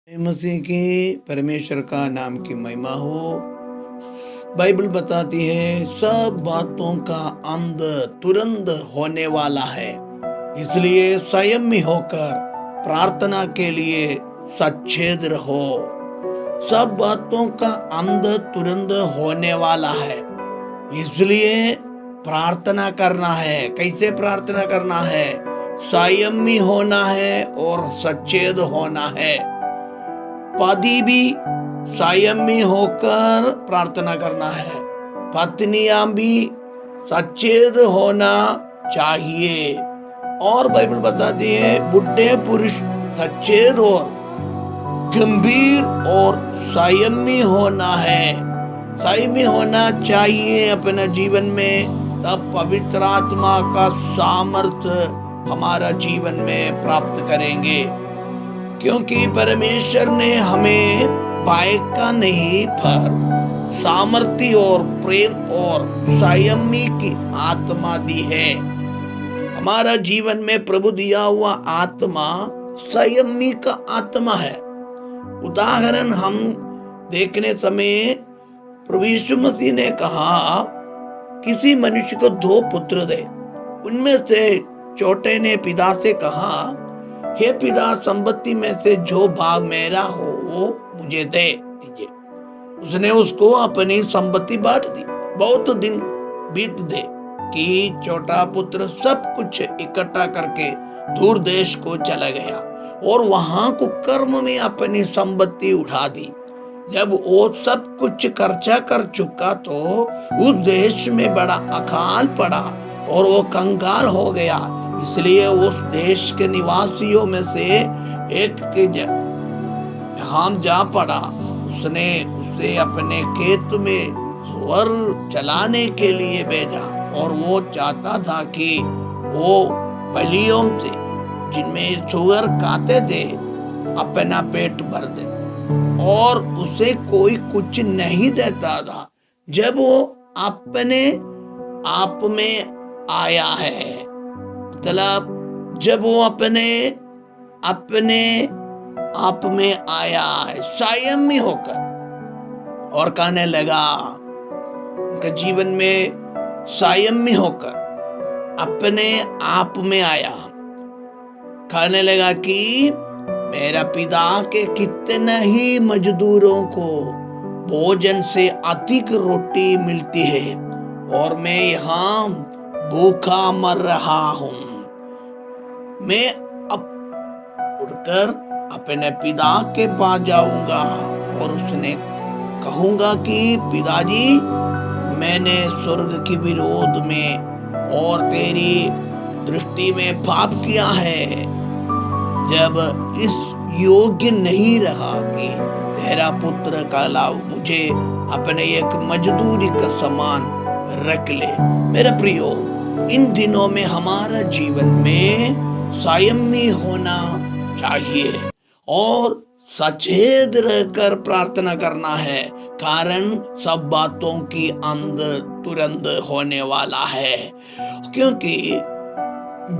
मसीह की परमेश्वर का नाम की महिमा हो। बाइबल बताती है सब बातों का अंत तुरंत होने वाला है, इसलिए संयमी होकर प्रार्थना के लिए सचेत रहो। सब बातों का अंत तुरंत होने वाला है, इसलिए प्रार्थना करना है। कैसे प्रार्थना करना है? संयमी होना है और सचेत होना है। पति भी संयमी होकर प्रार्थना करना है, पत्नियां भी सचेत होना चाहिए। और बाइबल बताती है बुढ़े पुरुष सचेत और गंभीर और संयमी होना है। संयमी होना चाहिए अपने जीवन में, तब पवित्र आत्मा का सामर्थ्य हमारा जीवन में प्राप्त करेंगे। क्योंकि परमेश्वर ने हमें भय का नहीं पर सामर्थ्य और प्रेम और संयमी की आत्मा दी है। हमारा जीवन में प्रभु दिया हुआ आत्मा संयमी का आत्मा है। उदाहरण हम देखने समय प्रभु यीशु मसीह ने कहा, किसी मनुष्य को 2 पुत्र दे। उनमें से छोटे ने पिता से कहा, हे पिता, संपत्ति में से जो भाग मेरा हो वो मुझे दे दीजिए। उसने उसको अपनी संपत्ति बांट दी। बहुत दिन बीत गए कि छोटा पुत्र सब कुछ इकट्ठा करके दूर देश को चला गया और वहां कुकर्म में अपनी संपत्ति उठा दी। जब वो सब कुछ खर्चा कर चुका तो उस देश में बड़ा अकाल पड़ा और वो कंगाल हो गया। इसलिए उस देश के निवासियों में से एक के हम जा पड़ा। उसने उसे अपने खेत में सुअर चलाने के लिए भेजा और वो चाहता था कि वो बलियों से, जिनमें सुअर खाते थे, अपना पेट भर दे, और उसे कोई कुछ नहीं देता था। जब वो अपने आप में आया है, मतलब जब वो अपने आप में आया है संयमी होकर और कहने लगा, उनके जीवन में संयमी होकर अपने आप में आया, कहने लगा कि मेरा पिता के कितने ही मजदूरों को भोजन से अधिक रोटी मिलती है और मैं यहाँ भूखा मर रहा हूँ। मैं अब उठकर अपने पिता के पास जाऊंगा और उसने कहूंगा कि पिताजी, मैंने स्वर्ग के विरोध में और तेरी दृष्टि में पाप किया है। जब इस योग्य नहीं रहा कि तेरा पुत्र कहलाऊं, मुझे अपने एक मजदूरी का समान रख ले। मेरे प्रियो, इन दिनों में हमारा जीवन में संयमी होना चाहिए और सचेत रहकर प्रार्थना करना है, कारण सब बातों की अंत तुरंत होने वाला है। क्योंकि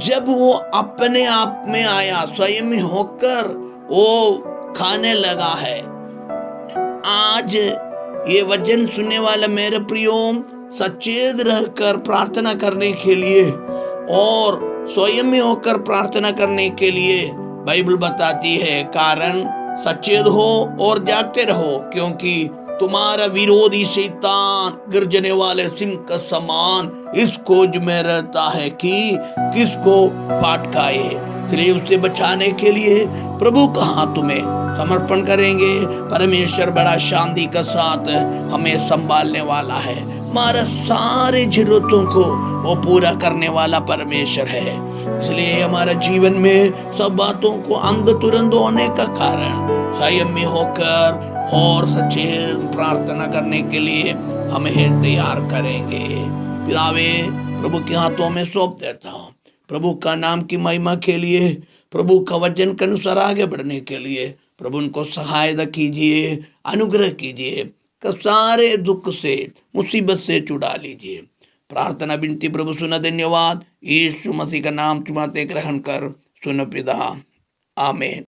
जब वो अपने आप में आया, संयमी होकर वो खाने लगा है। आज ये वचन सुनने वाला मेरे प्रियो, सचेत रहकर प्रार्थना करने के लिए और संयमी होकर प्रार्थना करने के लिए बाइबल बताती है, कारण सचेत हो और जागते रहो, क्योंकि तुम्हारा विरोधी शैतान गर्जने वाले सिंह का समान इस खोज में रहता है कि किसको फाट खाए। इसलिए उसे बचाने के लिए प्रभु का हाथ तुम्हें समर्पण करेंगे। परमेश्वर बड़ा शांति के साथ हमें संभालने वाला है। हमारा सारे जरूरतों को वो पूरा करने वाला परमेश्वर है। इसलिए हमारा जीवन में सब बातों को अंत तुरंत होने का कारण संयमी होकर और सचेत प्रार्थना करने के लिए हमें तैयार करेंगे। पितावे, प्रभु के हाथों में सौंप देता हूँ। प्रभु का नाम की महिमा के लिए, प्रभु का वचन के अनुसार आगे बढ़ने के लिए प्रभु उनको सहायता कीजिए, अनुग्रह कीजिए, कि सारे दुख से, मुसीबत से छुड़ा लीजिए। प्रार्थना विनती प्रभु सुना। धन्यवाद। यीशु मसीह का नाम तुम्हारे ग्रहण कर सुनो पिता, आमीन।